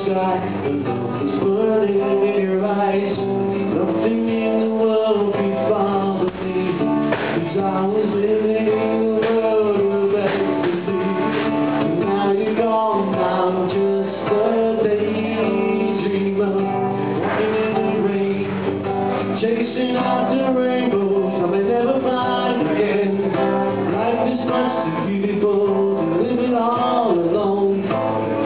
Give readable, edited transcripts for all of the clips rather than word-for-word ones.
sky, the love was burning in your eyes. Nothing in the world could bother me, 'cause I was living in a world of ecstasy. And now you're gone, I'm just a daydreamer, walking in the rain, chasing after rainbows I may never find again. Life is much too beautiful to live it all alone.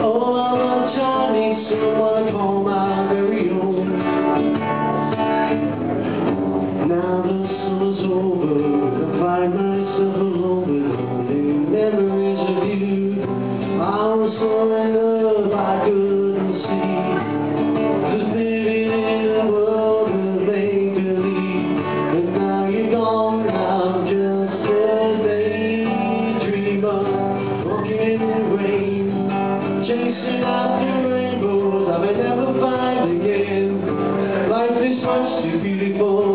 Oh, how much I need someone to call my very own. Now the summer's over, I find myself alone with only memories of you. I was so in love I couldn't see, just living in a world of make-believe. And now you're gone, I'm just a daydreamer, walking in the rain, chasing after rainbows I may never find again. Life is much too beautiful